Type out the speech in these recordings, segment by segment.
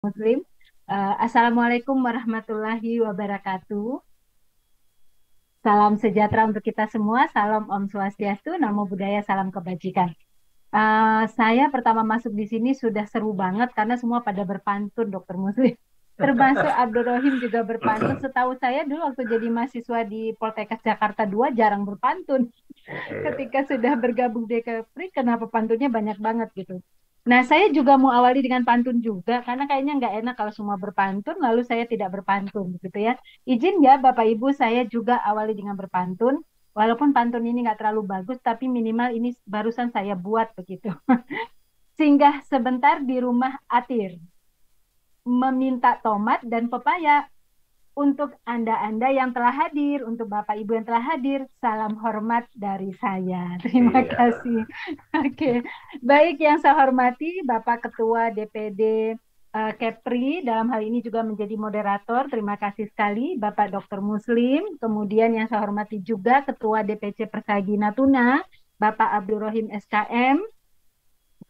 Muslim. Assalamualaikum warahmatullahi wabarakatuh. Salam sejahtera untuk kita semua. Salam Om Swastiastu, Namo Buddhaya, salam kebajikan. Saya pertama masuk di sini sudah seru banget karena semua pada berpantun, Dokter Muslim. Termasuk Abdul Rohim juga berpantun. Setahu saya dulu waktu jadi mahasiswa di Poltekkes Jakarta 2 jarang berpantun. Ketika sudah bergabung di Kepri, kenapa pantunnya banyak banget gitu. Nah, saya juga mau awali dengan pantun juga, karena kayaknya nggak enak kalau semua berpantun, lalu saya tidak berpantun, gitu ya. Izin ya, Bapak Ibu, saya juga awali dengan berpantun, walaupun pantun ini nggak terlalu bagus, tapi minimal ini barusan saya buat begitu. Singgah sebentar di rumah Atir, meminta tomat dan pepaya. Untuk Anda-Anda yang telah hadir, untuk Bapak Ibu yang telah hadir, salam hormat dari saya. Terima Iya. kasih. Oke, baik yang saya hormati Bapak Ketua DPD Kepri dalam hal ini juga menjadi moderator. Terima kasih sekali Bapak Dr. Muslim. Kemudian yang saya hormati juga Ketua DPC Persagi Natuna, Bapak Abdul Rohim SKM.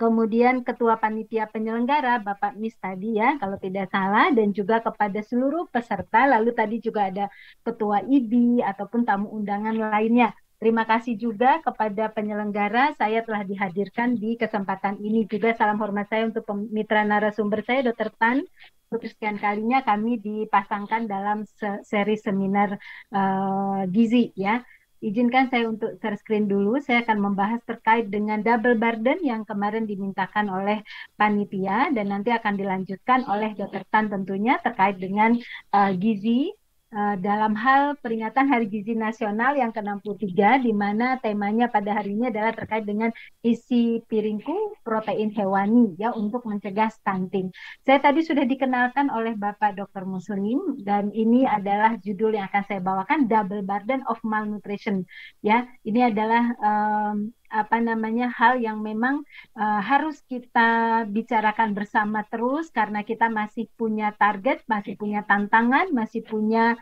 Kemudian Ketua Panitia Penyelenggara Bapak Mis tadi ya, kalau tidak salah, dan juga kepada seluruh peserta, lalu tadi juga ada Ketua IBI ataupun tamu undangan lainnya. Terima kasih juga kepada penyelenggara, saya telah dihadirkan di kesempatan ini. Juga salam hormat saya untuk mitra narasumber saya, Dr. Tan. Untuk sekian kalinya kami dipasangkan dalam seri seminar gizi ya. Izinkan saya untuk share screen dulu. Saya akan membahas terkait dengan double burden yang kemarin dimintakan oleh panitia dan nanti akan dilanjutkan oleh Dr. Tan tentunya terkait dengan gizi dalam hal peringatan Hari Gizi Nasional yang ke-63 di mana temanya pada hari ini adalah terkait dengan isi piringku protein hewani ya untuk mencegah stunting. Saya tadi sudah dikenalkan oleh Bapak Dr. Muslim dan ini adalah judul yang akan saya bawakan, Double Burden of Malnutrition. Ya, ini adalah apa namanya hal yang memang harus kita bicarakan bersama terus karena kita masih punya target, masih punya tantangan, masih punya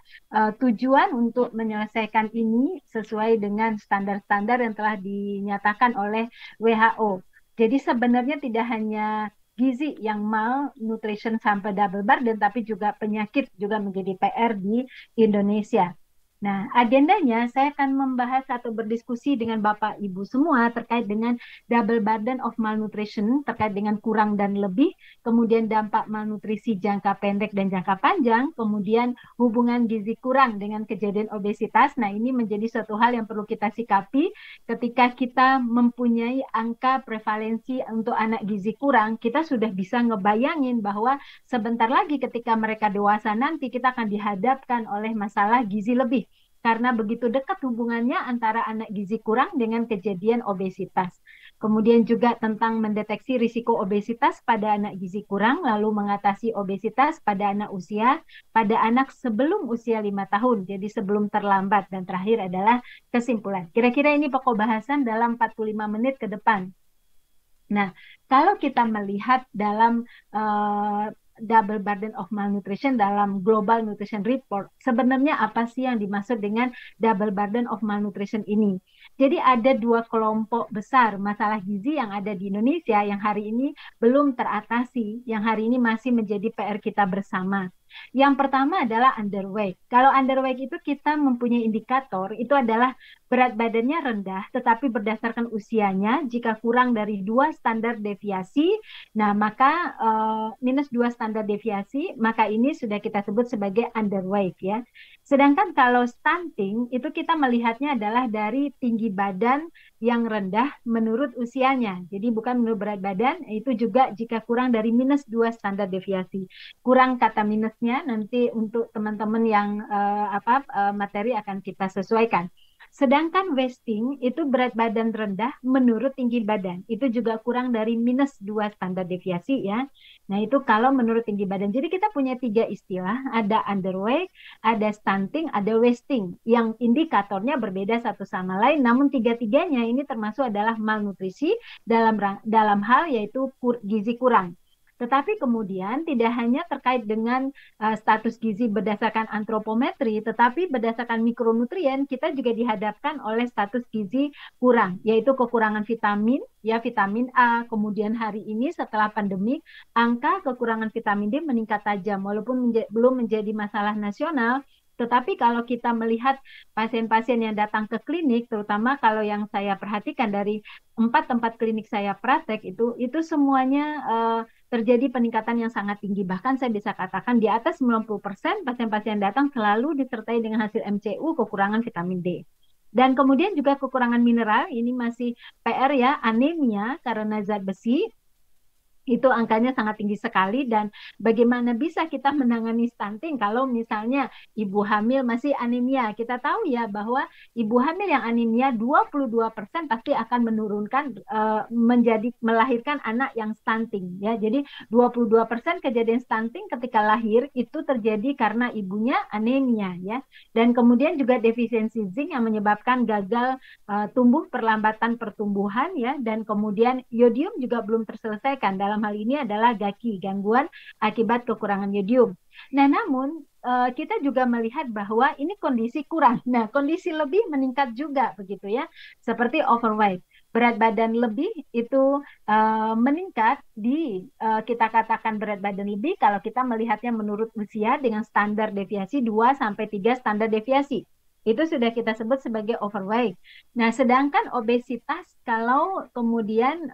tujuan untuk menyelesaikan ini sesuai dengan standar-standar yang telah dinyatakan oleh WHO. Jadi sebenarnya tidak hanya gizi yang malnutrition sampai double burden, tapi juga penyakit juga menjadi PR di Indonesia. Nah, agendanya saya akan membahas atau berdiskusi dengan Bapak Ibu semua terkait dengan double burden of malnutrition, terkait dengan kurang dan lebih, kemudian dampak malnutrisi jangka pendek dan jangka panjang, kemudian hubungan gizi kurang dengan kejadian obesitas. Nah, ini menjadi suatu hal yang perlu kita sikapi ketika kita mempunyai angka prevalensi untuk anak gizi kurang, kita sudah bisa ngebayangin bahwa sebentar lagi ketika mereka dewasa nanti kita akan dihadapkan oleh masalah gizi lebih karena begitu dekat hubungannya antara anak gizi kurang dengan kejadian obesitas. Kemudian juga tentang mendeteksi risiko obesitas pada anak gizi kurang, lalu mengatasi obesitas pada anak sebelum usia 5 tahun, jadi sebelum terlambat. Dan terakhir adalah kesimpulan. Kira-kira ini pokok bahasan dalam 45 menit ke depan. Nah, kalau kita melihat dalam double burden of malnutrition dalam Global Nutrition Report, sebenarnya apa sih yang dimaksud dengan double burden of malnutrition ini? Jadi ada dua kelompok besar masalah gizi yang ada di Indonesia yang hari ini belum teratasi, yang hari ini masih menjadi PR kita bersama. Yang pertama adalah underweight. Kalau underweight itu kita mempunyai indikator, itu adalah berat badannya rendah, tetapi berdasarkan usianya, jika kurang dari 2 standar deviasi, nah maka minus 2 standar deviasi, maka ini sudah kita sebut sebagai underweight ya. Sedangkan kalau stunting, itu kita melihatnya adalah dari tinggi badan yang rendah menurut usianya. Jadi bukan menurut berat badan, itu juga jika kurang dari minus 2 standar deviasi. Kurang kata minusnya nanti untuk teman-teman yang materi akan kita sesuaikan. Sedangkan wasting itu berat badan rendah menurut tinggi badan. Itu juga kurang dari minus 2 standar deviasi ya. Nah itu kalau menurut tinggi badan. Jadi kita punya 3 istilah. Ada underweight, ada stunting, ada wasting. Yang indikatornya berbeda satu sama lain. Namun tiga-tiganya ini termasuk adalah malnutrisi dalam hal yaitu gizi kurang. Tetapi kemudian tidak hanya terkait dengan status gizi berdasarkan antropometri, tetapi berdasarkan mikronutrien kita juga dihadapkan oleh status gizi kurang, yaitu kekurangan vitamin, ya vitamin A. Kemudian hari ini setelah pandemi, angka kekurangan vitamin D meningkat tajam, walaupun belum menjadi masalah nasional. Tetapi kalau kita melihat pasien-pasien yang datang ke klinik, terutama kalau yang saya perhatikan dari 4 tempat klinik saya praktek itu semuanya terjadi peningkatan yang sangat tinggi. Bahkan saya bisa katakan di atas 90% pasien-pasien datang selalu disertai dengan hasil MCU kekurangan vitamin D. Dan kemudian juga kekurangan mineral, ini masih PR ya, anemia karena zat besi. Itu angkanya sangat tinggi sekali. Dan bagaimana bisa kita menangani stunting kalau misalnya ibu hamil masih anemia? Kita tahu ya bahwa ibu hamil yang anemia 22% pasti akan menurunkan menjadi melahirkan anak yang stunting ya. Jadi 22% kejadian stunting ketika lahir itu terjadi karena ibunya anemia ya. Dan kemudian juga defisiensi zinc yang menyebabkan gagal tumbuh, perlambatan pertumbuhan ya. Dan kemudian yodium juga belum terselesaikan. Dalam hal ini adalah GAKI, gangguan akibat kekurangan yodium. Nah, namun kita juga melihat bahwa ini kondisi kurang. Nah, kondisi lebih meningkat juga begitu ya, seperti overweight. Berat badan lebih itu meningkat kita katakan berat badan lebih kalau kita melihatnya menurut usia dengan standar deviasi 2-3 standar deviasi. Itu sudah kita sebut sebagai overweight. Nah, sedangkan obesitas kalau kemudian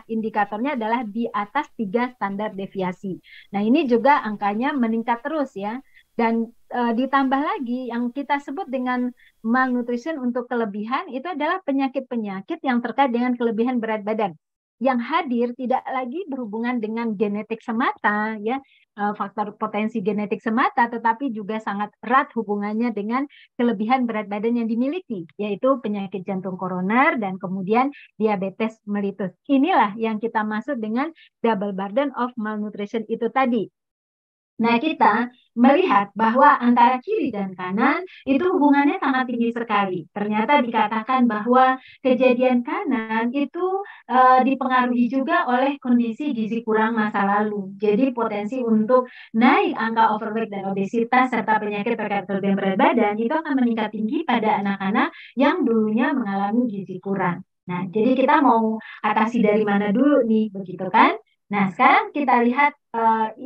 indikatornya adalah di atas 3 standar deviasi. Nah, ini juga angkanya meningkat terus ya. Dan ditambah lagi yang kita sebut dengan malnutrition untuk kelebihan itu adalah penyakit-penyakit yang terkait dengan kelebihan berat badan. Yang hadir tidak lagi berhubungan dengan genetik semata ya, faktor potensi genetik semata, tetapi juga sangat erat hubungannya dengan kelebihan berat badan yang dimiliki, yaitu penyakit jantung koroner dan kemudian diabetes mellitus. Inilah yang kita maksud dengan double burden of malnutrition itu tadi. Nah, kita melihat bahwa antara kiri dan kanan itu hubungannya sangat tinggi sekali. Ternyata dikatakan bahwa kejadian kanan itu dipengaruhi juga oleh kondisi gizi kurang masa lalu. Jadi potensi untuk naik angka overweight dan obesitas serta penyakit terkait kelebihan berat badan itu akan meningkat tinggi pada anak-anak yang dulunya mengalami gizi kurang. Nah, jadi kita mau atasi dari mana dulu nih, begitu kan? Nah, sekarang kita lihat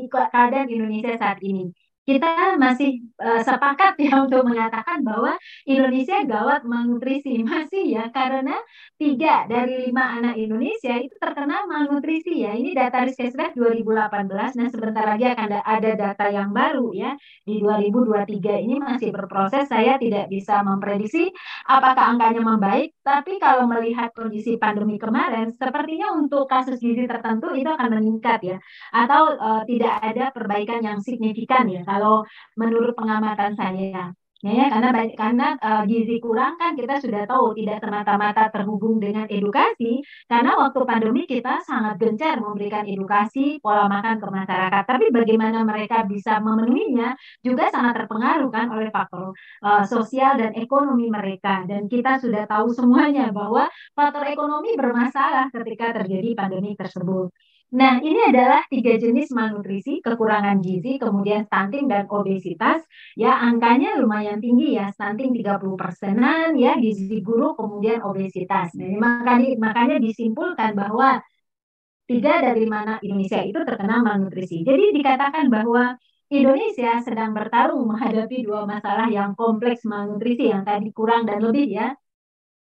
keadaan Indonesia saat ini. Kita masih sepakat ya untuk mengatakan bahwa Indonesia gawat malnutrisi. Masih ya, karena 3 dari 5 anak Indonesia itu terkena malnutrisi ya. Ini data Riskesdas 2018. Nah, sebentar lagi akan ada data yang baru ya. Di 2023 ini masih berproses. Saya tidak bisa memprediksi apakah angkanya membaik. Tapi kalau melihat kondisi pandemi kemarin, sepertinya untuk kasus gizi tertentu itu akan meningkat ya. Atau tidak ada perbaikan yang signifikan ya kalau menurut pengamatan saya. Ya, karena gizi kurang kan kita sudah tahu tidak semata-mata terhubung dengan edukasi, karena waktu pandemi kita sangat gencar memberikan edukasi pola makan ke masyarakat, tapi bagaimana mereka bisa memenuhinya juga sangat terpengaruh kan oleh faktor sosial dan ekonomi mereka. Dan kita sudah tahu semuanya bahwa faktor ekonomi bermasalah ketika terjadi pandemi tersebut. Nah, ini adalah 3 jenis malnutrisi, kekurangan gizi, kemudian stunting dan obesitas. Ya, angkanya lumayan tinggi ya, stunting 30%-an, ya, gizi buruk, kemudian obesitas. Nah, makanya disimpulkan bahwa 3 dari 5 anak Indonesia itu terkena malnutrisi. Jadi dikatakan bahwa Indonesia sedang bertarung menghadapi 2 masalah yang kompleks malnutrisi yang tadi kurang dan lebih ya.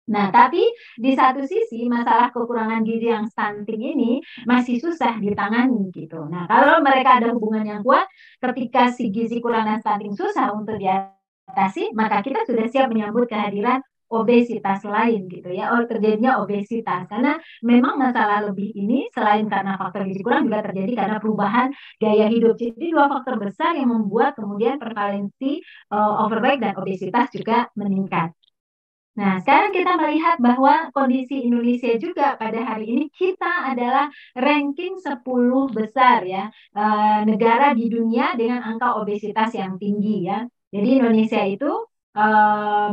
Nah, tapi di satu sisi masalah kekurangan gizi yang stunting ini masih susah ditangani gitu. Nah, kalau mereka ada hubungan yang kuat, ketika si gizi kurang dan stunting susah untuk diatasi, maka kita sudah siap menyambut kehadiran obesitas lain gitu ya, terjadinya obesitas. Karena memang masalah lebih ini selain karena faktor gizi kurang juga terjadi karena perubahan gaya hidup. Jadi 2 faktor besar yang membuat kemudian prevalensi overweight dan obesitas juga meningkat. Nah, sekarang kita melihat bahwa kondisi Indonesia juga pada hari ini kita adalah ranking 10 besar ya, negara di dunia dengan angka obesitas yang tinggi ya. Jadi Indonesia itu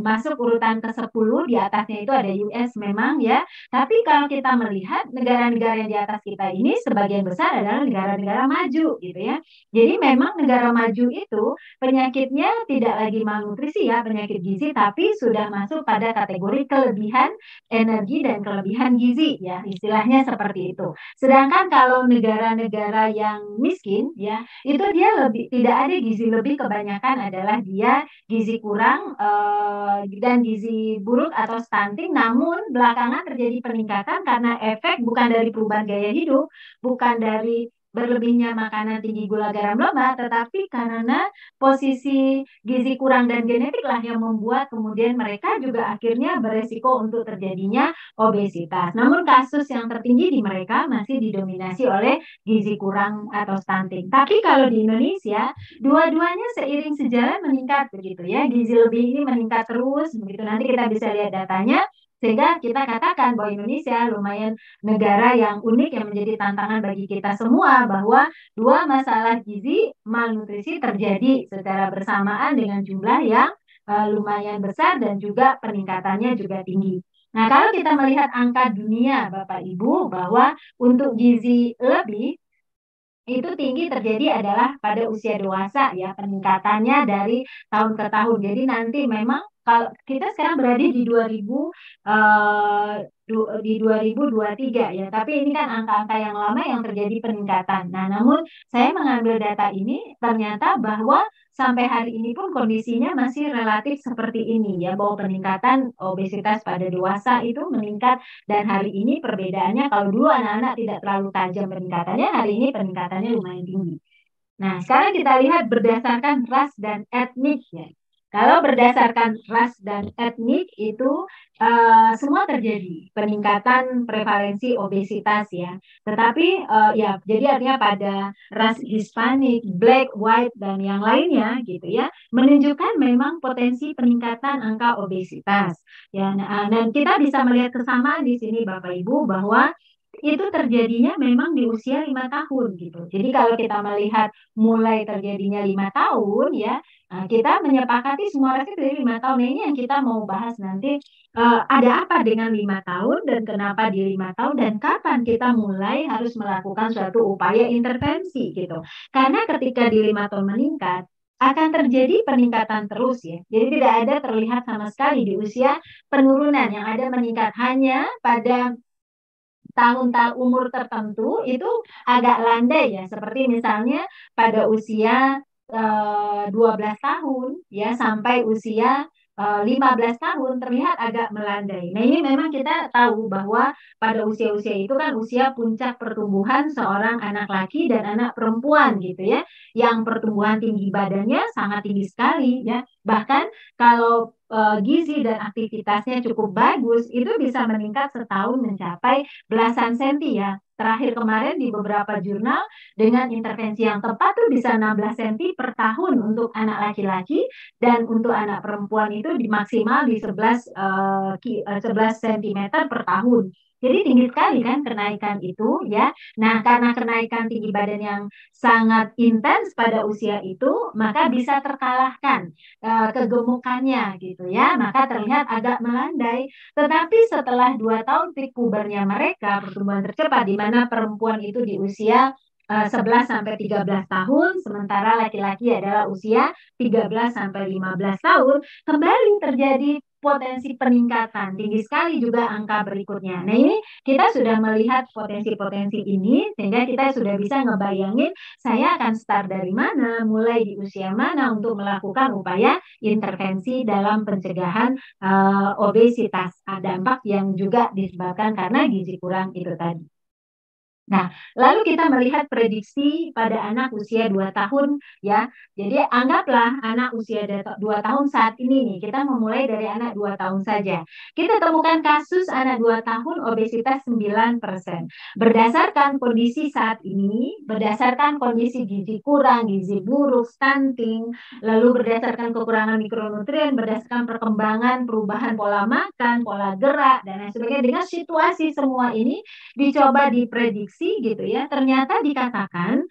masuk urutan ke-10, di atasnya itu ada US memang ya. Tapi kalau kita melihat negara-negara yang di atas kita ini sebagian besar adalah negara-negara maju gitu ya. Jadi memang negara maju itu penyakitnya tidak lagi malnutrisi ya, penyakit gizi, tapi sudah masuk pada kategori kelebihan energi dan kelebihan gizi ya, istilahnya seperti itu. Sedangkan kalau negara-negara yang miskin ya, itu dia lebih tidak ada gizi lebih, kebanyakan adalah dia gizi kurang dan gizi buruk atau stunting. Namun belakangan terjadi peningkatan karena efek bukan dari perubahan gaya hidup, bukan dari berlebihnya makanan tinggi gula garam lemak, tetapi karena posisi gizi kurang dan genetik lah yang membuat kemudian mereka juga akhirnya beresiko untuk terjadinya obesitas. Namun kasus yang tertinggi di mereka masih didominasi oleh gizi kurang atau stunting. Tapi kalau di Indonesia, dua-duanya seiring sejalan meningkat begitu ya. Gizi lebih ini meningkat terus begitu. Nanti kita bisa lihat datanya, sehingga kita katakan bahwa Indonesia lumayan negara yang unik yang menjadi tantangan bagi kita semua, bahwa dua masalah gizi malnutrisi terjadi secara bersamaan dengan jumlah yang lumayan besar dan juga peningkatannya juga tinggi. Nah, kalau kita melihat angka dunia Bapak Ibu, bahwa untuk gizi lebih itu tinggi terjadi adalah pada usia dewasa ya, peningkatannya dari tahun ke tahun. Jadi nanti memang kalau kita sekarang berada di 2000 di 2023 ya, tapi ini kan angka-angka yang lama yang terjadi peningkatan. Nah, namun saya mengambil data ini ternyata bahwa sampai hari ini pun kondisinya masih relatif seperti ini ya, bahwa peningkatan obesitas pada dewasa itu meningkat. Dan hari ini perbedaannya, kalau dulu anak-anak tidak terlalu tajam peningkatannya, hari ini peningkatannya lumayan tinggi. Nah, sekarang kita lihat berdasarkan ras dan etnik ya. Kalau berdasarkan ras dan etnik itu semua terjadi peningkatan prevalensi obesitas ya. Tetapi ya, jadi artinya pada ras Hispanik, Black, White dan yang lainnya gitu ya, menunjukkan memang potensi peningkatan angka obesitas. Ya, dan kita bisa melihat kesamaan di sini Bapak Ibu, bahwa itu terjadinya memang di usia 5 tahun gitu. Jadi kalau kita melihat mulai terjadinya 5 tahun ya, kita menyepakati semua orang itu dari 5 tahun. Nah, ini yang kita mau bahas nanti, ada apa dengan 5 tahun dan kenapa di 5 tahun dan kapan kita mulai harus melakukan suatu upaya intervensi gitu. Karena ketika di 5 tahun meningkat, akan terjadi peningkatan terus ya. Jadi tidak ada terlihat sama sekali di usia penurunan, yang ada meningkat hanya pada tahun-tahun umur tertentu itu agak landai ya, seperti misalnya pada usia 12 tahun ya sampai usia 15 tahun terlihat agak melandai. Nah, ini memang kita tahu bahwa pada usia-usia itu kan usia puncak pertumbuhan seorang anak laki dan anak perempuan gitu ya, yang pertumbuhan tinggi badannya sangat tinggi sekali ya. Bahkan kalau gizi dan aktivitasnya cukup bagus, itu bisa meningkat setahun mencapai belasan senti ya. Terakhir kemarin di beberapa jurnal, dengan intervensi yang tepat tuh bisa 16 senti per tahun untuk anak laki-laki, dan untuk anak perempuan itu di maksimal di 11 cm per tahun. Jadi tinggi sekali kan kenaikan itu ya. Nah, karena kenaikan tinggi badan yang sangat intens pada usia itu, maka bisa terkalahkan kegemukannya gitu ya. Maka terlihat agak melandai. Tetapi setelah 2 tahun peak pubernya mereka, pertumbuhan tercepat, di mana perempuan itu di usia 11 sampai 13 tahun, sementara laki-laki adalah usia 13 sampai 15 tahun, kembali terjadi potensi peningkatan. Tinggi sekali juga angka berikutnya. Nah, ini kita sudah melihat potensi-potensi ini, sehingga kita sudah bisa ngebayangin saya akan start dari mana, mulai di usia mana untuk melakukan upaya intervensi dalam pencegahan obesitas, dampak yang juga disebabkan karena gizi kurang itu tadi. Nah, lalu kita melihat prediksi pada anak usia 2 tahun ya. Jadi anggaplah anak usia 2 tahun saat ini nih, kita memulai dari anak 2 tahun saja. Kita temukan kasus anak 2 tahun obesitas 9%. Berdasarkan kondisi saat ini, berdasarkan kondisi gizi kurang, gizi buruk, stunting, lalu berdasarkan kekurangan mikronutrien, berdasarkan perkembangan perubahan pola makan, pola gerak, dan lain sebagainya. Dengan situasi semua ini dicoba diprediksi reproduksi gitu ya, ternyata dikatakan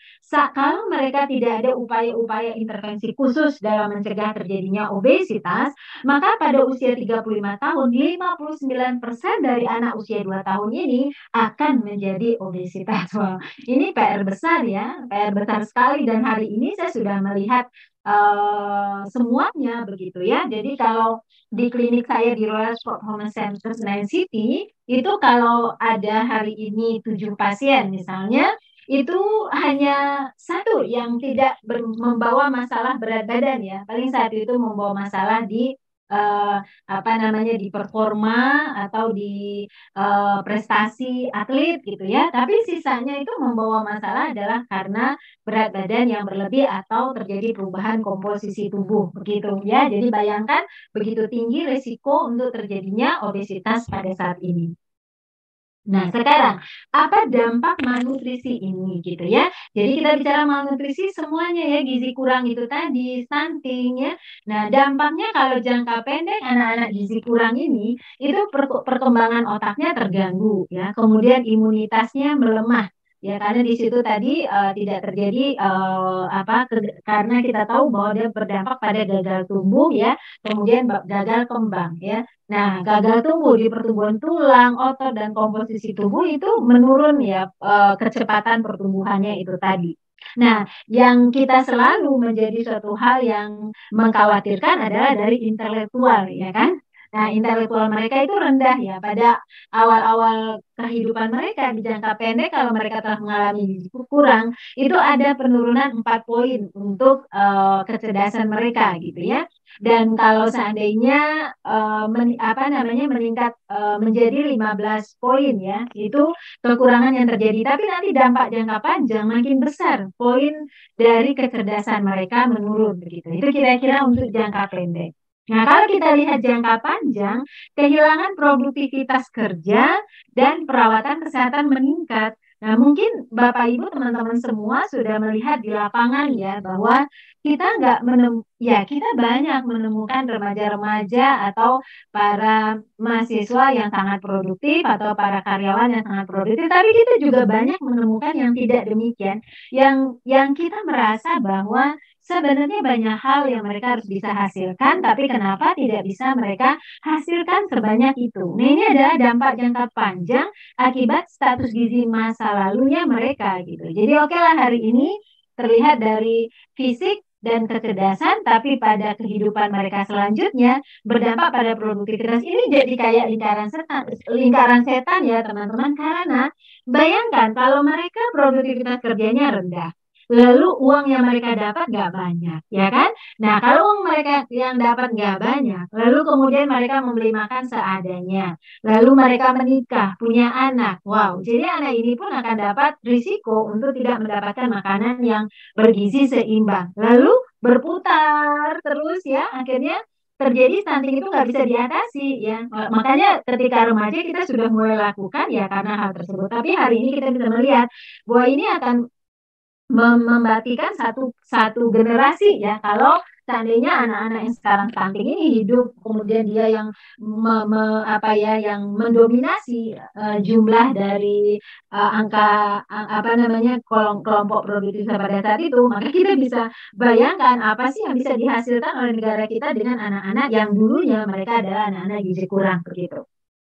kalau mereka tidak ada upaya-upaya intervensi khusus dalam mencegah terjadinya obesitas, maka pada usia 35 tahun, 59% dari anak usia 2 tahun ini akan menjadi obesitas. Wow, ini PR besar ya, PR besar sekali dan hari ini saya sudah melihat semuanya begitu ya. Jadi kalau di klinik saya di Royal Sport Home Center Senayan City, itu kalau ada hari ini 7 pasien misalnya, itu hanya satu yang tidak membawa masalah berat badan ya. Paling saat itu membawa masalah di eh, apa namanya di performa atau di prestasi atlet gitu ya. Tapi sisanya itu membawa masalah adalah karena berat badan yang berlebih atau terjadi perubahan komposisi tubuh begitu ya. Jadi bayangkan begitu tinggi risiko untuk terjadinya obesitas pada saat ini. Nah, sekarang apa dampak malnutrisi ini gitu ya? Jadi kita bicara malnutrisi semuanya ya, gizi kurang itu tadi, stunting ya. Nah, dampaknya kalau jangka pendek anak-anak gizi kurang ini itu perkembangan otaknya terganggu ya, kemudian imunitasnya melemah. Ya, karena di situ tadi tidak terjadi karena kita tahu bahwa dia berdampak pada gagal tumbuh ya, kemudian gagal kembang ya. Nah, gagal tumbuh di pertumbuhan tulang, otot, dan komposisi tubuh itu menurun ya kecepatan pertumbuhannya itu tadi. Nah, yang kita selalu menjadi suatu hal yang mengkhawatirkan adalah dari intelektual, ya kan? Nah, intelektual mereka itu rendah ya pada awal-awal kehidupan mereka di jangka pendek kalau mereka telah mengalami gizi kurang, itu ada penurunan 4 poin untuk kecerdasan mereka gitu ya. Dan kalau seandainya meningkat menjadi 15 poin ya, itu kekurangan yang terjadi. Tapi nanti dampak jangka panjang makin besar poin dari kecerdasan mereka menurun begitu. Itu kira-kira untuk jangka pendek. Nah, kalau kita lihat jangka panjang, kehilangan produktivitas kerja dan perawatan kesehatan meningkat. Nah, mungkin Bapak Ibu teman-teman semua sudah melihat di lapangan ya bahwa kita nggak kita banyak menemukan remaja-remaja atau para mahasiswa yang sangat produktif atau para karyawan yang sangat produktif, tapi kita juga banyak menemukan yang tidak demikian, yang kita merasa bahwa sebenarnya banyak hal yang mereka harus bisa hasilkan, tapi kenapa tidak bisa mereka hasilkan sebanyak itu? Nah, ini adalah dampak jangka panjang akibat status gizi masa lalunya mereka gitu. Jadi oke lah hari ini terlihat dari fisik dan kecerdasan, tapi pada kehidupan mereka selanjutnya berdampak pada produktivitas. Ini jadi kayak lingkaran setan ya teman-teman, karena bayangkan kalau mereka produktivitas kerjanya rendah, lalu uang yang mereka dapat nggak banyak, ya kan? Nah, kalau uang mereka yang dapat nggak banyak, lalu kemudian mereka membeli makan seadanya, lalu mereka menikah, punya anak, wow, jadi anak ini pun akan dapat risiko untuk tidak mendapatkan makanan yang bergizi seimbang, lalu berputar terus ya, akhirnya terjadi stunting itu nggak bisa diatasi ya. Makanya ketika remaja kita sudah mulai lakukan ya karena hal tersebut. Tapi hari ini kita bisa melihat bahwa ini akan membatikan satu satu generasi ya kalau seandainya anak-anak yang sekarang stunting ini hidup kemudian dia yang yang mendominasi jumlah dari kelompok produktif pada saat itu, maka kita bisa bayangkan apa sih yang bisa dihasilkan oleh negara kita dengan anak-anak yang dulunya mereka adalah anak-anak gizi kurang begitu.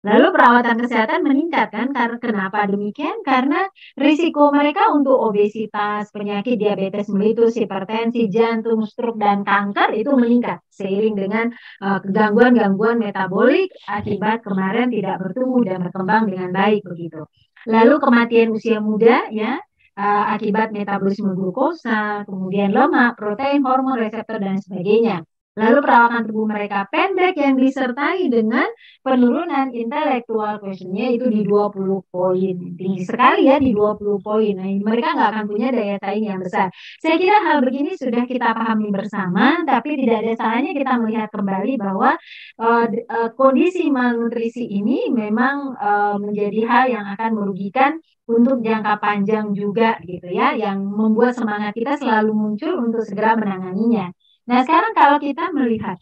Lalu perawatan kesehatan meningkat kan? Karena kenapa demikian? Karena risiko mereka untuk obesitas, penyakit diabetes mellitus, hipertensi, jantung, stroke, dan kanker itu meningkat seiring dengan gangguan-gangguan metabolik akibat kemarin tidak bertumbuh dan berkembang dengan baik begitu. Lalu kematian usia muda ya akibat metabolisme glukosa, kemudian lemak, protein, hormon, reseptor, dan sebagainya. Lalu perawatan tubuh mereka pendek yang disertai dengan penurunan intelektual quotient-nya itu di 20 poin. Tinggi sekali ya di 20 poin. Nah, mereka nggak akan punya daya saing yang besar. Saya kira hal begini sudah kita pahami bersama, tapi tidak ada salahnya kita melihat kembali bahwa kondisi malnutrisi ini memang menjadi hal yang akan merugikan untuk jangka panjang juga gitu ya, yang membuat semangat kita selalu muncul untuk segera menanganinya. Nah, sekarang kalau kita melihat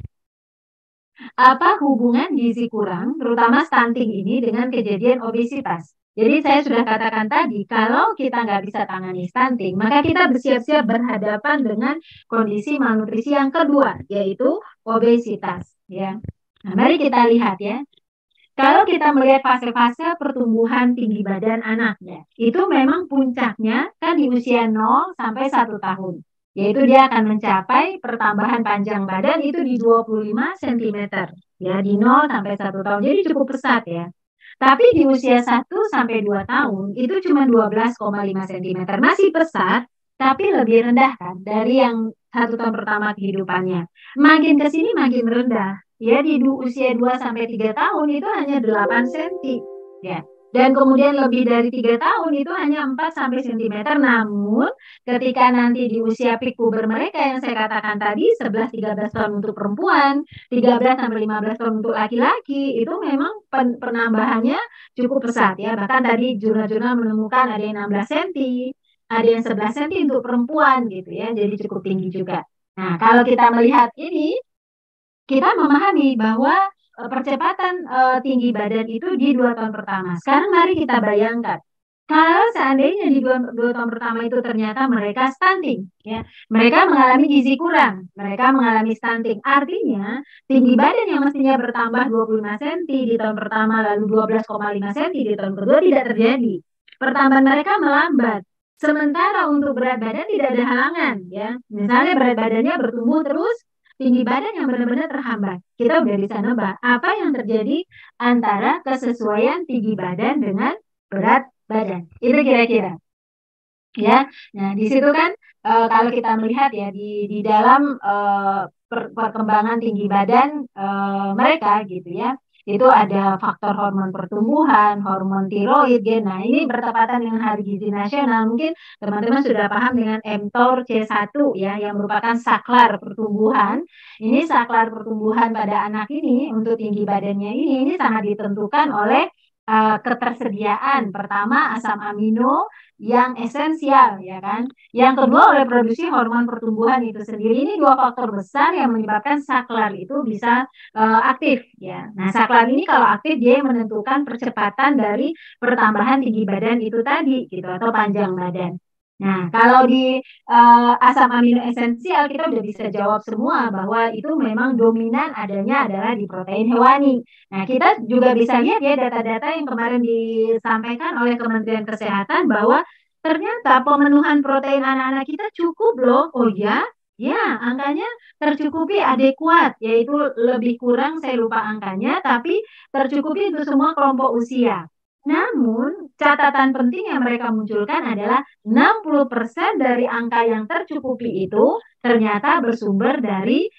apa hubungan gizi kurang, terutama stunting ini dengan kejadian obesitas. Jadi saya sudah katakan tadi, kalau kita nggak bisa tangani stunting, maka kita bersiap-siap berhadapan dengan kondisi malnutrisi yang kedua, yaitu obesitas. Ya, nah, mari kita lihat ya. Kalau kita melihat fase-fase pertumbuhan tinggi badan anak, ya, itu memang puncaknya kan di usia 0 sampai 1 tahun. Yaitu dia akan mencapai pertambahan panjang badan itu di 25 cm. Ya, di 0 sampai 1 tahun. Jadi cukup pesat ya. Tapi di usia 1 sampai 2 tahun itu cuma 12,5 cm. Masih pesat, tapi lebih rendah kan dari yang 1 tahun pertama kehidupannya. Makin ke sini makin rendah. Ya, di usia 2 sampai 3 tahun itu hanya 8 cm. Ya. Dan kemudian lebih dari 3 tahun itu hanya 4 sampai cm. Namun ketika nanti di usia peak puber mereka yang saya katakan tadi 11-13 tahun untuk perempuan, 13 sampai 15 tahun untuk laki-laki, itu memang penambahannya cukup pesat ya. Bahkan tadi jurnal-jurnal menemukan ada yang 16 cm, ada yang 11 cm untuk perempuan gitu ya. Jadi cukup tinggi juga. Nah, kalau kita melihat ini, kita memahami bahwa percepatan tinggi badan itu di 2 tahun pertama. Sekarang mari kita bayangkan, kalau seandainya di dua tahun pertama itu ternyata mereka stunting, ya, mereka mengalami gizi kurang, mereka mengalami stunting. Artinya tinggi badan yang mestinya bertambah 25 cm di tahun pertama, lalu 12,5 cm di tahun kedua tidak terjadi. Pertambahan mereka melambat. Sementara untuk berat badan tidak ada halangan, ya. Misalnya berat badannya bertumbuh terus, tinggi badan yang benar-benar terhambat. Kita udah bisa nebak apa yang terjadi antara kesesuaian tinggi badan dengan berat badan. Itu kira-kira. Ya, nah di situ kan kalau kita melihat ya di dalam perkembangan tinggi badan mereka gitu ya, itu ada faktor hormon pertumbuhan, hormon tiroid, gen. Nah ini bertepatan dengan Hari Gizi Nasional. Mungkin teman-teman sudah paham dengan mTOR C1 ya, yang merupakan saklar pertumbuhan. Ini saklar pertumbuhan pada anak ini untuk tinggi badannya ini sangat ditentukan oleh ketersediaan pertama asam amino yang esensial ya kan. Yang kedua oleh produksi hormon pertumbuhan itu sendiri. Ini dua faktor besar yang menyebabkan saklar itu bisa aktif ya. Nah, saklar ini kalau aktif dia yang menentukan percepatan dari pertambahan tinggi badan itu tadi gitu atau panjang badan. Nah, kalau di asam amino esensial kita udah bisa jawab semua bahwa itu memang dominan adanya adalah di protein hewani. Nah, kita juga bisa lihat ya data-data yang kemarin disampaikan oleh Kementerian Kesehatan bahwa ternyata pemenuhan protein anak-anak kita cukup loh. Oh ya, ya angkanya tercukupi adekuat, yaitu lebih kurang saya lupa angkanya, tapi tercukupi untuk semua kelompok usia. Namun, catatan penting yang mereka munculkan adalah 60% dari angka yang tercukupi itu ternyata bersumber dari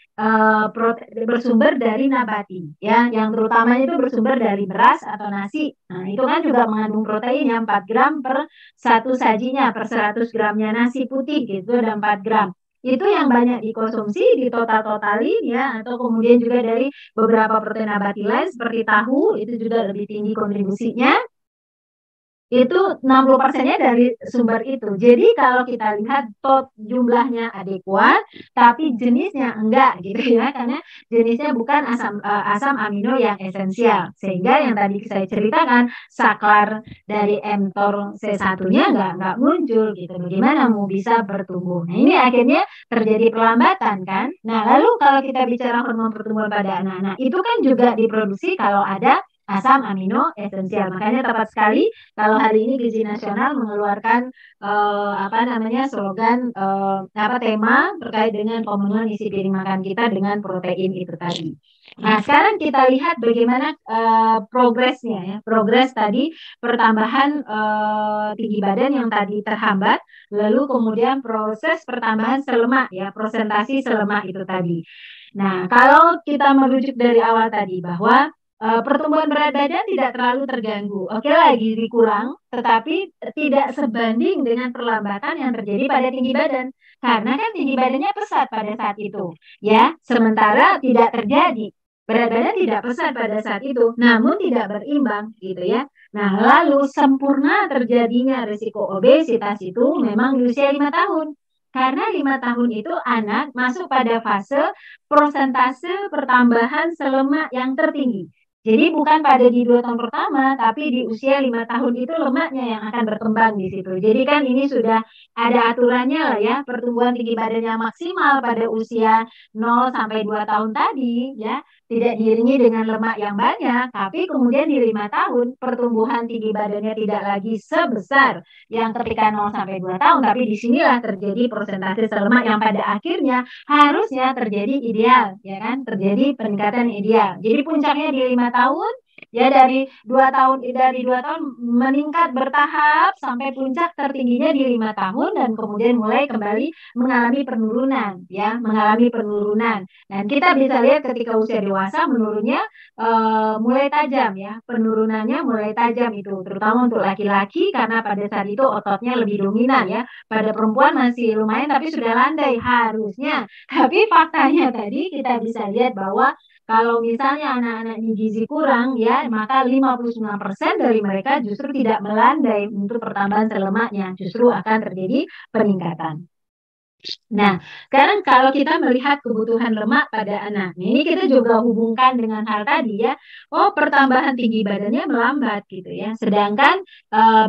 nabati ya, yang terutamanya itu bersumber dari beras atau nasi. Nah, itu kan juga mengandung protein yang 4 gram per satu sajinya, per 100 gramnya nasi putih gitu ada 4 gram. Itu yang banyak dikonsumsi di totalin ya, atau kemudian juga dari beberapa protein nabati lain seperti tahu itu juga lebih tinggi kontribusinya. Itu 60%-nya dari sumber itu. Jadi kalau kita lihat jumlahnya adekuat, tapi jenisnya enggak gitu ya, karena jenisnya bukan asam amino yang esensial. Sehingga yang tadi saya ceritakan, saklar dari mTOR C1-nya enggak muncul gitu. Bagaimana mau bisa bertumbuh? Nah, ini akhirnya terjadi perlambatan kan. Nah, lalu kalau kita bicara hormon pertumbuhan pada anak-anak, itu kan juga diproduksi kalau ada asam amino esensial. Makanya tepat sekali kalau hari ini Gizi Nasional mengeluarkan slogan tema terkait dengan pemenuhan isi piring makan kita dengan protein itu tadi. Nah, sekarang kita lihat bagaimana progresnya ya. Progres tadi pertambahan tinggi badan yang tadi terhambat, lalu kemudian proses pertambahan sel lemak ya, prosentasi sel lemak itu tadi. Nah, kalau kita merujuk dari awal tadi bahwa pertumbuhan berat badan tidak terlalu terganggu. Oke, lagi dikurang, tetapi tidak sebanding dengan perlambatan yang terjadi pada tinggi badan. Karena kan tinggi badannya pesat pada saat itu. Ya, sementara tidak terjadi. Berat badan tidak pesat pada saat itu, namun tidak berimbang gitu ya. Nah, lalu sempurna terjadinya risiko obesitas itu memang di usia 5 tahun. Karena 5 tahun itu anak masuk pada fase prosentase pertambahan sel lemak yang tertinggi. Jadi bukan pada di 2 tahun pertama, tapi di usia 5 tahun itu lemaknya yang akan berkembang di situ. Jadi kan ini sudah ada aturannya lah ya, pertumbuhan tinggi badannya maksimal pada usia 0 sampai 2 tahun tadi ya, tidak diiringi dengan lemak yang banyak, tapi kemudian di 5 tahun pertumbuhan tinggi badannya tidak lagi sebesar yang ketika 0 sampai 2 tahun, tapi disinilah terjadi persentase lemak yang pada akhirnya harusnya terjadi ideal, ya kan? Terjadi peningkatan ideal. Jadi puncaknya di 5 tahun, ya dari dua tahun meningkat bertahap sampai puncak tertingginya di 5 tahun dan kemudian mulai kembali mengalami penurunan, ya, mengalami penurunan. Dan kita bisa lihat ketika usia dewasa menurunnya mulai tajam, ya, penurunannya mulai tajam itu, terutama untuk laki-laki karena pada saat itu ototnya lebih dominan, ya. Pada perempuan masih lumayan tapi sudah landai harusnya. Tapi faktanya tadi kita bisa lihat bahwa kalau misalnya anak-anak ini gizi kurang, ya, maka 59% dari mereka justru tidak melandai untuk pertambahan sel lemaknya, justru akan terjadi peningkatan. Nah, sekarang kalau kita melihat kebutuhan lemak pada anak, ini kita juga hubungkan dengan hal tadi ya. Oh, pertambahan tinggi badannya melambat gitu ya. Sedangkan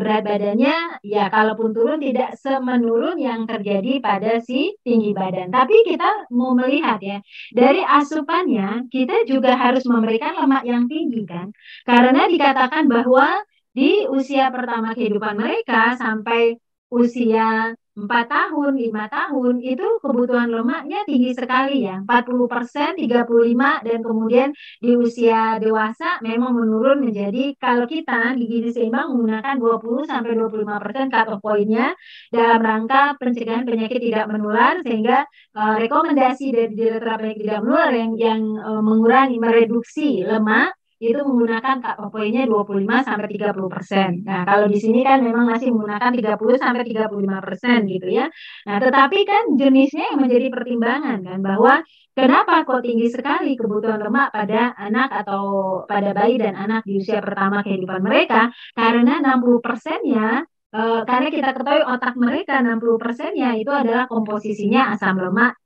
berat badannya ya kalaupun turun tidak semenurun yang terjadi pada si tinggi badan. Tapi kita mau melihat ya, dari asupannya kita juga harus memberikan lemak yang tinggi kan. Karena dikatakan bahwa di usia pertama kehidupan mereka sampai usia 4 tahun, 5 tahun, itu kebutuhan lemaknya tinggi sekali ya, 40%, 35, dan kemudian di usia dewasa memang menurun menjadi, kalau kita di gizi seimbang menggunakan 20-25% cut off point-nya dalam rangka pencegahan penyakit tidak menular, sehingga rekomendasi dari Direktorat Penyakit Tidak Menular yang mengurangi, mereduksi lemak, itu menggunakan cut off point-nya 25-30%. Nah, kalau di sini kan memang masih menggunakan 30-35% gitu ya. Nah, tetapi kan jenisnya yang menjadi pertimbangan kan, bahwa kenapa kok tinggi sekali kebutuhan lemak pada anak atau pada bayi dan anak di usia pertama kehidupan mereka, karena 60%-nya karena kita ketahui otak mereka 60%-nya itu adalah komposisinya asam lemak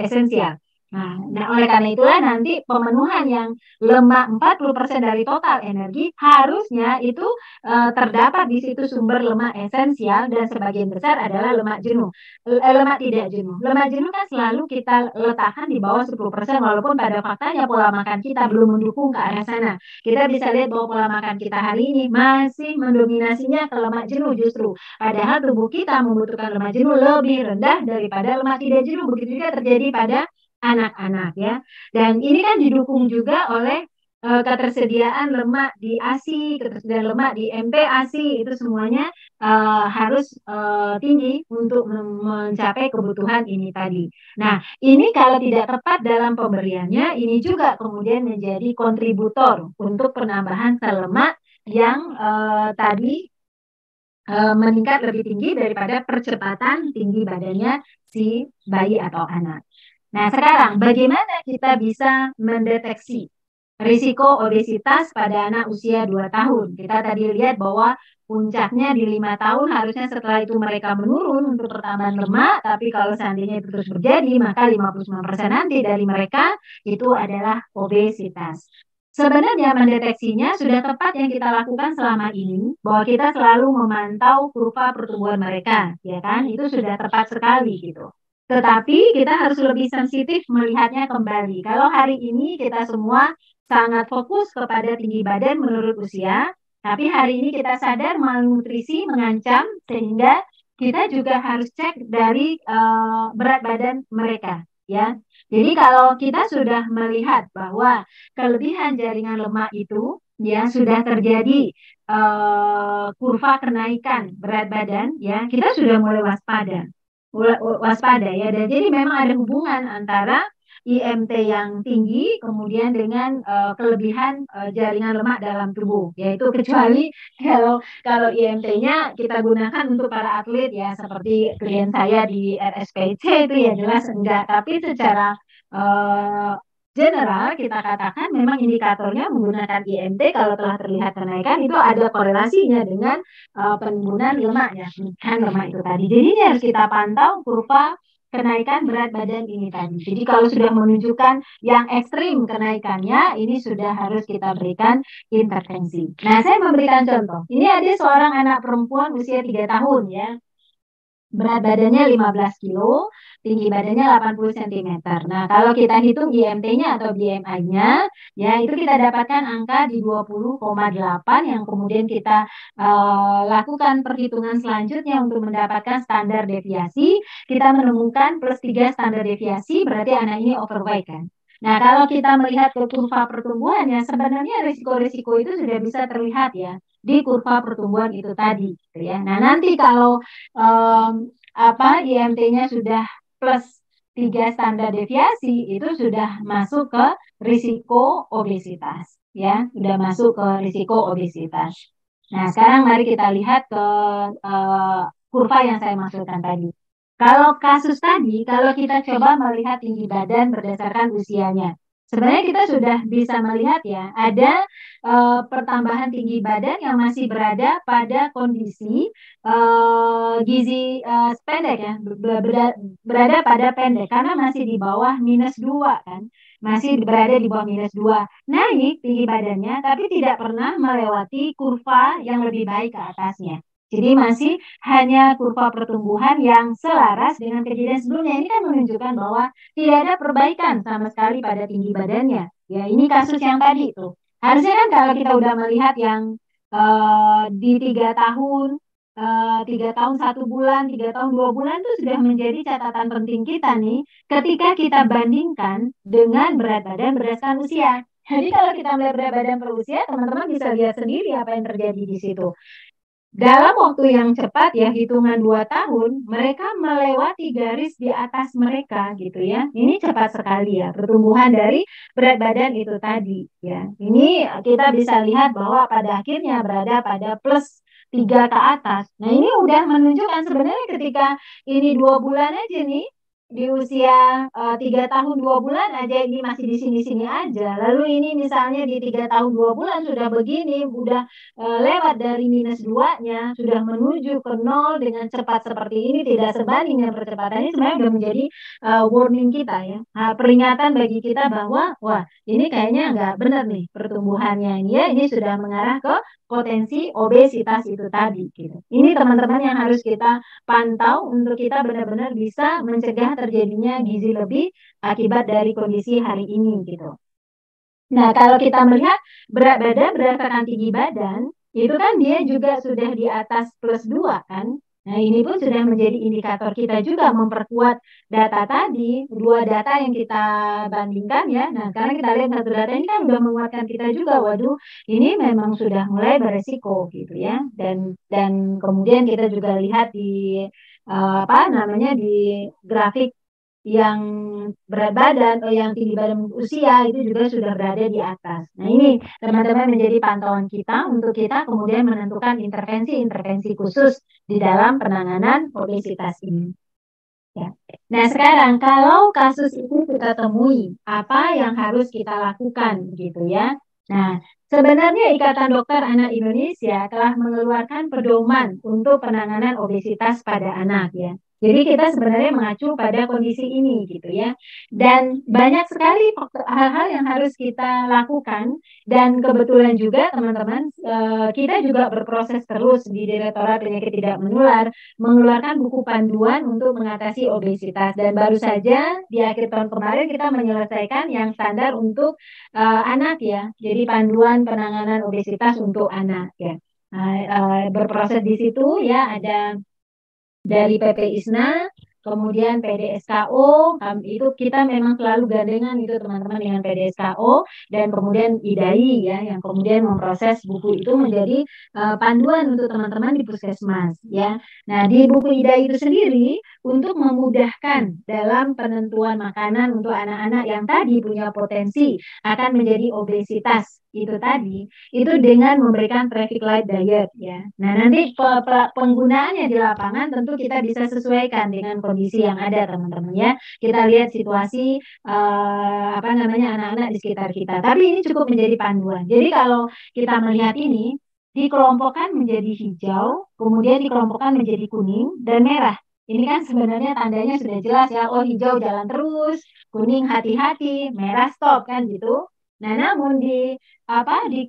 esensial. Nah, oleh karena itulah nanti pemenuhan yang lemak 40% dari total energi harusnya itu terdapat di situ sumber lemak esensial dan sebagian besar adalah lemak jenuh. Lemak tidak jenuh. Lemak jenuh kan selalu kita letakkan di bawah 10% walaupun pada faktanya pola makan kita belum mendukung ke arah sana. Kita bisa lihat bahwa pola makan kita hari ini masih mendominasinya ke lemak jenuh justru. Padahal tubuh kita membutuhkan lemak jenuh lebih rendah daripada lemak tidak jenuh. Begitu juga terjadi pada anak-anak ya. Dan ini kan didukung juga oleh ketersediaan lemak di ASI, ketersediaan lemak di MPASI, itu semuanya harus tinggi untuk mencapai kebutuhan ini tadi. Nah, ini kalau tidak tepat dalam pemberiannya, ini juga kemudian menjadi kontributor untuk penambahan sel lemak yang tadi meningkat lebih tinggi daripada percepatan tinggi badannya si bayi atau anak. Nah, sekarang bagaimana kita bisa mendeteksi risiko obesitas pada anak usia 2 tahun? Kita tadi lihat bahwa puncaknya di 5 tahun, harusnya setelah itu mereka menurun untuk pertambahan lemak, tapi kalau seandainya itu terus terjadi, maka 59% nanti dari mereka itu adalah obesitas. Sebenarnya mendeteksinya sudah tepat yang kita lakukan selama ini, bahwa kita selalu memantau kurva pertumbuhan mereka, ya kan? Itu sudah tepat sekali gitu. Tetapi kita harus lebih sensitif melihatnya kembali. Kalau hari ini kita semua sangat fokus kepada tinggi badan menurut usia, tapi hari ini kita sadar malnutrisi mengancam, sehingga kita juga harus cek dari berat badan mereka, ya. Jadi kalau kita sudah melihat bahwa kelebihan jaringan lemak itu ya sudah terjadi kurva kenaikan berat badan, ya kita sudah mulai waspada ya. Dan jadi memang ada hubungan antara IMT yang tinggi kemudian dengan kelebihan jaringan lemak dalam tubuh, yaitu kecuali kalau IMT-nya kita gunakan untuk para atlet ya, seperti klien saya di RSPC itu ya jelas enggak, tapi secara general kita katakan memang indikatornya menggunakan IMT, kalau telah terlihat kenaikan itu ada korelasinya dengan penimbunan lemak ya, peningkatan lemak itu tadi. Jadi ini harus kita pantau kurva kenaikan berat badan ini tadi. Jadi kalau sudah menunjukkan yang ekstrim kenaikannya, ini sudah harus kita berikan intervensi. Nah, saya memberikan contoh. Ini ada seorang anak perempuan usia 3 tahun ya. Berat badannya 15 kilo, tinggi badannya 80 cm. Nah, kalau kita hitung IMT-nya atau BMI-nya, ya itu kita dapatkan angka di 20,8 yang kemudian kita lakukan perhitungan selanjutnya untuk mendapatkan standar deviasi. Kita menemukan plus 3 standar deviasi, berarti anak ini overweight kan. Nah, kalau kita melihat ke kurva pertumbuhannya, sebenarnya risiko-risiko itu sudah bisa terlihat ya di kurva pertumbuhan itu tadi, gitu ya. Nah, nanti kalau IMT-nya sudah plus 3 standar deviasi, itu sudah masuk ke risiko obesitas, ya, sudah masuk ke risiko obesitas. Nah, sekarang mari kita lihat ke kurva yang saya maksudkan tadi. Kalau kasus tadi, kalau kita coba melihat tinggi badan berdasarkan usianya, sebenarnya kita sudah bisa melihat ya, ada pertambahan tinggi badan yang masih berada pada kondisi gizi pendek ya, berada pada pendek karena masih di bawah -2 kan, masih berada di bawah -2. Naik tinggi badannya, tapi tidak pernah melewati kurva yang lebih baik ke atasnya. Jadi masih hanya kurva pertumbuhan yang selaras dengan kejadian sebelumnya. Ini kan menunjukkan bahwa tidak ada perbaikan sama sekali pada tinggi badannya. Ya, ini kasus yang tadi tuh. Harusnya kan kalau kita udah melihat yang di 3 tahun, 3 tahun 1 bulan, 3 tahun 2 bulan itu sudah menjadi catatan penting kita nih, ketika kita bandingkan dengan berat badan berdasarkan usia. Jadi kalau kita melihat berat badan per usia, teman-teman bisa lihat sendiri apa yang terjadi di situ. Dalam waktu yang cepat ya, hitungan 2 tahun, mereka melewati garis di atas mereka gitu ya. Ini cepat sekali ya, pertumbuhan dari berat badan itu tadi ya. Ini kita bisa lihat bahwa pada akhirnya berada pada plus 3 ke atas. Nah, ini udah menunjukkan sebenarnya ketika ini 2 bulan aja nih, di usia 3 tahun 2 bulan aja ini masih di sini-sini aja. Lalu ini misalnya di 3 tahun 2 bulan sudah begini, udah lewat dari -2-nya, sudah menuju ke 0 dengan cepat seperti ini, tidak sebanding dengan percepatan ini, sebenarnya sudah menjadi warning kita ya, peringatan bagi kita bahwa wah ini kayaknya nggak benar nih pertumbuhannya ini ya, ini sudah mengarah ke potensi obesitas itu tadi gitu. Ini teman-teman yang harus kita pantau untuk kita benar-benar bisa mencegah terjadinya gizi lebih akibat dari kondisi hari ini gitu. Nah, kalau kita melihat berat badan berdasarkan tinggi badan, itu kan dia juga sudah di atas +2 kan. Nah, ini pun sudah menjadi indikator kita juga memperkuat data tadi, 2 data yang kita bandingkan ya. Nah, sekarang kita lihat satu data ini kan sudah menguatkan kita juga, waduh, ini memang sudah mulai beresiko gitu ya. Dan kemudian kita juga lihat di di grafik yang berat badan atau yang tinggi badan usia itu juga sudah berada di atas. Nah, ini teman-teman menjadi pantauan kita untuk kita kemudian menentukan intervensi-intervensi khusus di dalam penanganan obesitas ini. Ya. Nah, sekarang kalau kasus itu kita temui, apa yang harus kita lakukan gitu ya. Nah, sebenarnya Ikatan Dokter Anak Indonesia telah mengeluarkan pedoman untuk penanganan obesitas pada anak ya. Jadi kita sebenarnya mengacu pada kondisi ini gitu ya. Dan banyak sekali hal-hal yang harus kita lakukan, dan kebetulan juga teman-teman kita juga berproses terus di Direktorat Penyakit Tidak Menular mengeluarkan buku panduan untuk mengatasi obesitas, dan baru saja di akhir tahun kemarin kita menyelesaikan yang standar untuk anak ya. Jadi panduan penanganan obesitas untuk anak ya. Berproses di situ ya, ada dari PP-ISNA, kemudian PDSKO, itu kita memang selalu gandengan itu teman-teman dengan PDSKO, dan kemudian IDAI ya, yang kemudian memproses buku itu menjadi panduan untuk teman-teman di puskesmas ya. Nah, di buku IDAI itu sendiri untuk memudahkan dalam penentuan makanan untuk anak-anak yang tadi punya potensi akan menjadi obesitas itu tadi, itu dengan memberikan traffic light diet ya. Nah, nanti penggunaannya di lapangan tentu kita bisa sesuaikan dengan kondisi yang ada teman-teman ya. Kita lihat situasi anak-anak di sekitar kita. Tapi ini cukup menjadi panduan. Jadi kalau kita melihat ini dikelompokkan menjadi hijau, kemudian dikelompokkan menjadi kuning dan merah. Ini kan sebenarnya tandanya sudah jelas ya, oh hijau jalan terus, kuning hati-hati, merah stop kan gitu. Nah, namun di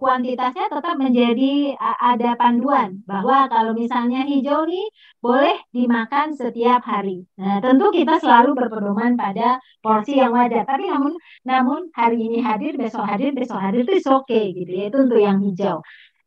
kuantitasnya tetap menjadi ada panduan bahwa kalau misalnya hijau nih boleh dimakan setiap hari. Nah, tentu kita selalu berpedoman pada porsi yang wajar. Tapi namun hari ini hadir, besok hadir itu oke gitu ya. Itu untuk yang hijau.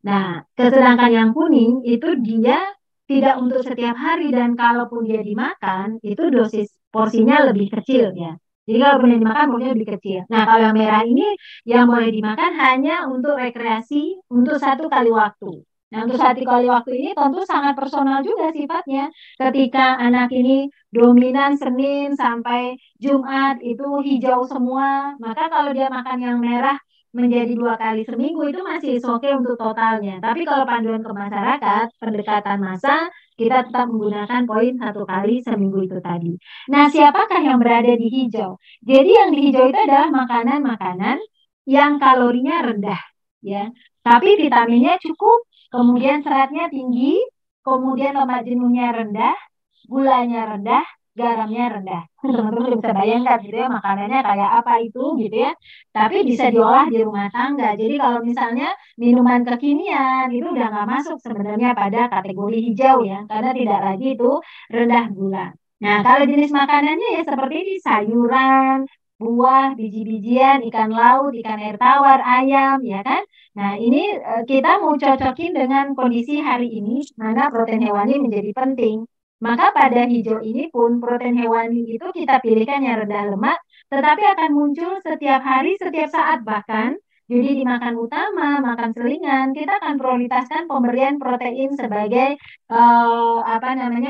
Nah, sedangkan yang kuning itu dia tidak untuk setiap hari dan kalaupun dia dimakan itu dosis porsinya lebih kecil ya. Jadi kalaupun yang dimakan porsinya lebih kecil. Nah, kalau yang merah ini yang boleh dimakan hanya untuk rekreasi untuk satu kali waktu. Nah, untuk satu kali waktu ini tentu sangat personal juga sifatnya. Ketika anak ini dominan Senin sampai Jumat itu hijau semua, maka kalau dia makan yang merah menjadi 2 kali seminggu itu masih oke untuk totalnya. Tapi kalau panduan ke masyarakat, pendekatan massa, kita tetap menggunakan poin 1 kali seminggu itu tadi. Nah, siapakah yang berada di hijau? Jadi yang di hijau itu adalah makanan-makanan yang kalorinya rendah, ya. Tapi vitaminnya cukup, kemudian seratnya tinggi, kemudian lemak jenuhnya rendah, gulanya rendah, garamnya rendah. Teman-teman bisa bayangkan gitu ya makanannya kayak apa itu gitu ya. Tapi bisa diolah di rumah tangga. Jadi kalau misalnya minuman kekinian itu udah nggak masuk sebenarnya pada kategori hijau ya, karena tidak lagi itu rendah gula. Nah, kalau jenis makanannya ya seperti ini sayuran, buah, biji-bijian, ikan laut, ikan air tawar, ayam, ya kan? Nah, ini kita mau cocokin dengan kondisi hari ini, mana protein hewani menjadi penting. Maka pada hijau ini pun protein hewani itu kita pilihkan yang rendah lemak, tetapi akan muncul setiap hari, setiap saat bahkan. Jadi dimakan utama, makan selingan, kita akan prioritaskan pemberian protein sebagai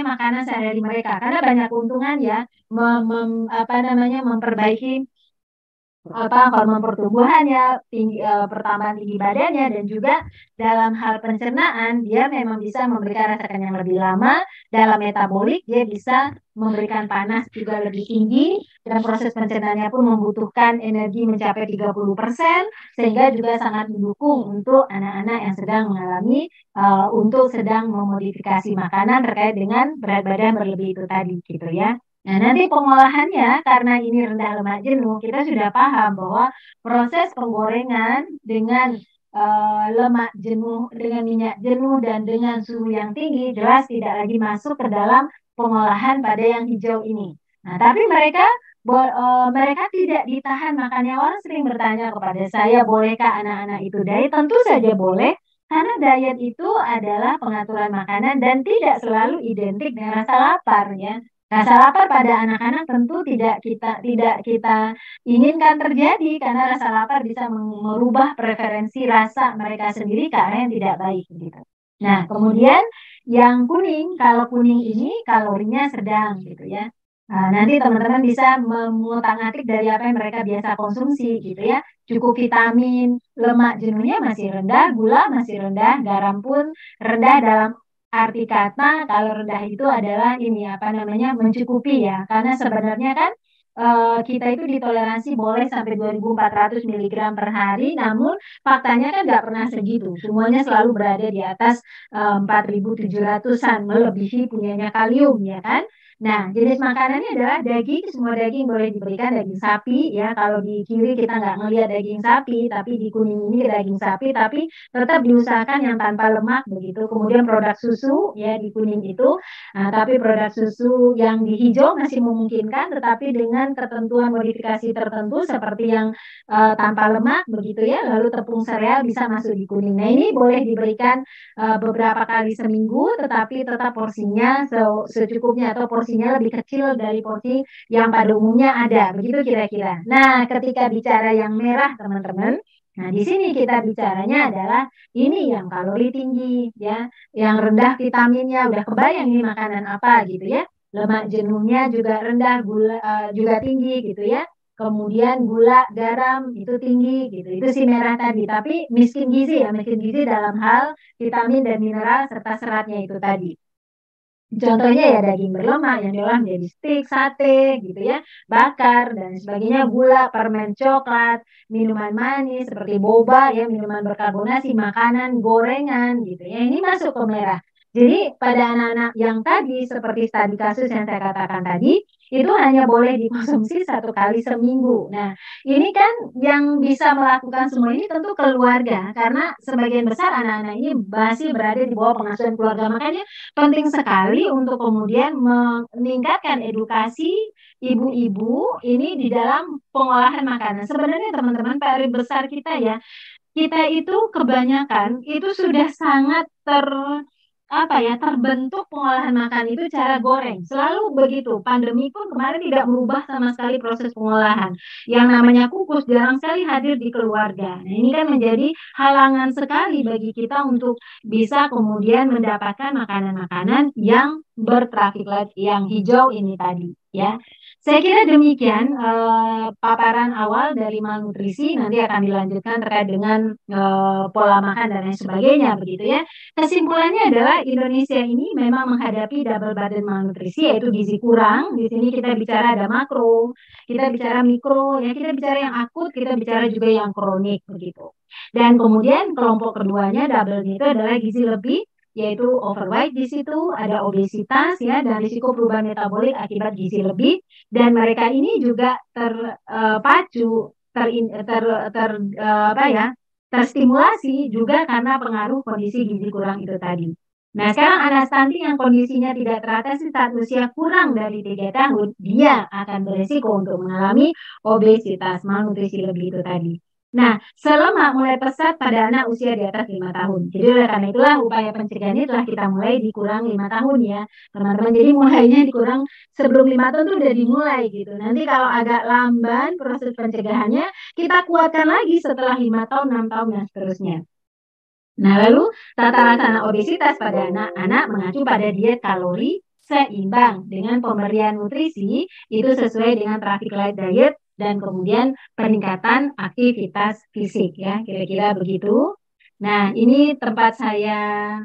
makanan sehari-hari mereka. Karena banyak keuntungan ya, memperbaiki hormon pertumbuhannya, pertambahan tinggi badannya, dan juga dalam hal pencernaan dia memang bisa memberikan rasa kenyang lebih lama. Dalam metabolik dia bisa memberikan panas juga lebih tinggi dan proses pencernaannya pun membutuhkan energi mencapai 30% sehingga juga sangat mendukung untuk anak-anak yang sedang mengalami untuk sedang memodifikasi makanan terkait dengan berat badan berlebih itu tadi gitu ya. Nah, nanti pengolahannya karena ini rendah lemak jenuh, kita sudah paham bahwa proses penggorengan dengan lemak jenuh, dengan minyak jenuh, dan dengan suhu yang tinggi, jelas tidak lagi masuk ke dalam pengolahan pada yang hijau ini. Nah, tapi mereka tidak ditahan, makanya orang sering bertanya kepada saya, bolehkah anak-anak itu diet? Tentu saja boleh, karena diet itu adalah pengaturan makanan dan tidak selalu identik dengan rasa lapar ya. Rasa lapar pada anak-anak tentu tidak kita inginkan terjadi karena rasa lapar bisa merubah preferensi rasa mereka sendiri ke arah yang tidak baik gitu. Nah, kemudian yang kuning, kalau kuning ini kalorinya sedang gitu ya. Nah, nanti teman-teman bisa mengutak-atik dari apa yang mereka biasa konsumsi gitu ya. Cukup vitamin, lemak jenuhnya masih rendah, gula masih rendah, garam pun rendah dalam arti kata kalau rendah itu adalah ini mencukupi ya. Karena sebenarnya kan kita itu ditoleransi boleh sampai 2.400 miligram per hari, namun faktanya kan nggak pernah segitu. Semuanya selalu berada di atas 4.700-an, melebihi punyanya kalium ya kan. Nah, jenis makanannya adalah daging, semua daging boleh diberikan, daging sapi ya. Kalau di kiri kita nggak melihat daging sapi, tapi di kuning ini daging sapi, tapi tetap diusahakan yang tanpa lemak begitu. Kemudian produk susu ya di kuning itu, nah, tapi produk susu yang di hijau masih memungkinkan, tetapi dengan ketentuan modifikasi tertentu seperti yang tanpa lemak begitu ya. Lalu tepung sereal bisa masuk di kuning. Nah, ini boleh diberikan beberapa kali seminggu, tetapi tetap porsinya secukupnya atau porsinya lebih kecil dari porsi yang pada umumnya ada, begitu kira-kira. Nah, ketika bicara yang merah, teman-teman, nah di sini kita bicaranya adalah ini yang kalori tinggi, ya, yang rendah vitaminnya, udah kebayang ini makanan apa gitu ya. Lemak jenuhnya juga rendah, gula juga tinggi gitu ya. Kemudian gula, garam itu tinggi gitu. Itu si merah tadi. Tapi miskin gizi ya, miskin gizi dalam hal vitamin dan mineral serta seratnya itu tadi. Contohnya ya daging berlemak yang diolah menjadi steak, sate gitu ya, bakar dan sebagainya, gula, permen coklat, minuman manis seperti boba ya, minuman berkarbonasi, makanan, gorengan gitu ya. Ini masuk ke merah. Jadi pada anak-anak yang tadi seperti tadi kasus yang saya katakan tadi itu hanya boleh dikonsumsi 1 kali seminggu. Nah, ini kan yang bisa melakukan semua ini tentu keluarga karena sebagian besar anak-anak ini masih berada di bawah pengasuhan keluarga. Makanya penting sekali untuk kemudian meningkatkan edukasi ibu-ibu ini di dalam pengolahan makanan. Sebenarnya teman-teman PR besar kita ya, kita itu kebanyakan itu sudah sangat terbentuk pengolahan makan itu cara goreng. Selalu begitu. Pandemi pun kemarin tidak merubah sama sekali proses pengolahan. Yang namanya kukus jarang sekali hadir di keluarga. Nah, ini kan menjadi halangan sekali bagi kita untuk bisa kemudian mendapatkan makanan-makanan yang bertraffic light yang hijau ini tadi, ya. Saya kira demikian paparan awal dari malnutrisi, nanti akan dilanjutkan terkait dengan pola makan dan lain sebagainya begitu ya. Kesimpulannya adalah Indonesia ini memang menghadapi double burden malnutrisi, yaitu gizi kurang. Di sini kita bicara ada makro, kita bicara mikro, ya kita bicara yang akut, kita bicara juga yang kronik begitu. Dan kemudian kelompok keduanya double itu adalah gizi lebih, yaitu overweight, di situ ada obesitas ya dan risiko perubahan metabolik akibat gizi lebih, dan mereka ini juga terpacu ter, ter, ter, apa ya terstimulasi juga karena pengaruh kondisi gizi kurang itu tadi. Nah, sekarang anak stunting yang kondisinya tidak teratasi saat usia kurang dari 3 tahun, dia akan beresiko untuk mengalami obesitas, malnutrisi lebih itu tadi. Nah, selemak mulai pesat pada anak usia di atas 5 tahun. Jadi oleh karena itulah upaya pencegahan ini telah kita mulai dikurang 5 tahun ya, teman-teman. Jadi mulainya dikurang sebelum 5 tahun itu udah dimulai gitu. Nanti kalau agak lamban proses pencegahannya, kita kuatkan lagi setelah 5 tahun, 6 tahun, dan seterusnya. Nah, lalu tata laksana obesitas pada anak-anak mengacu pada diet kalori seimbang dengan pemberian nutrisi itu sesuai dengan traffic light diet dan kemudian peningkatan aktivitas fisik ya, kira-kira begitu. Nah, ini tempat saya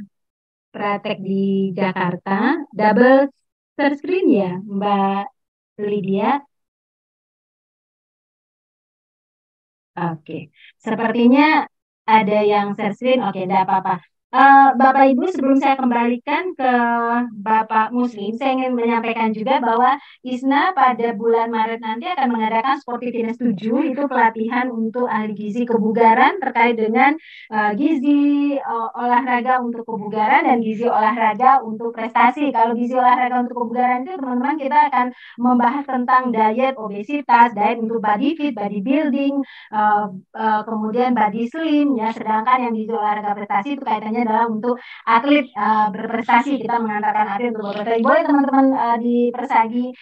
praktek di Jakarta, double share screen ya, Mbak Lydia. Oke, sepertinya ada yang share screen. Oke, tidak apa-apa. Bapak Ibu, sebelum saya kembalikan ke Bapak Muslim, saya ingin menyampaikan juga bahwa ISNA pada bulan Maret nanti akan mengadakan Sportivitas 7, itu pelatihan untuk ahli gizi kebugaran terkait dengan gizi olahraga untuk kebugaran dan gizi olahraga untuk prestasi. Kalau gizi olahraga untuk kebugaran itu teman-teman kita akan membahas tentang diet obesitas, diet untuk body fit, body building, kemudian body slim ya, sedangkan yang gizi olahraga prestasi itu kaitannya adalah untuk atlet berprestasi, kita mengantarkan atlet untuk berprestasi. Boleh teman-teman di Persagi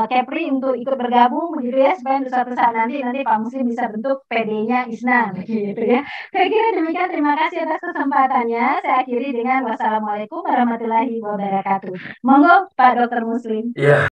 Kepri untuk ikut bergabung begitu ya, supaya suatu saat nanti Pak Muslim bisa bentuk PD-nya ISNA begitu ya. Saya kira demikian, terima kasih atas kesempatannya. Saya akhiri dengan wassalamualaikum warahmatullahi wabarakatuh. Monggo Pak Dokter Muslim. Ya.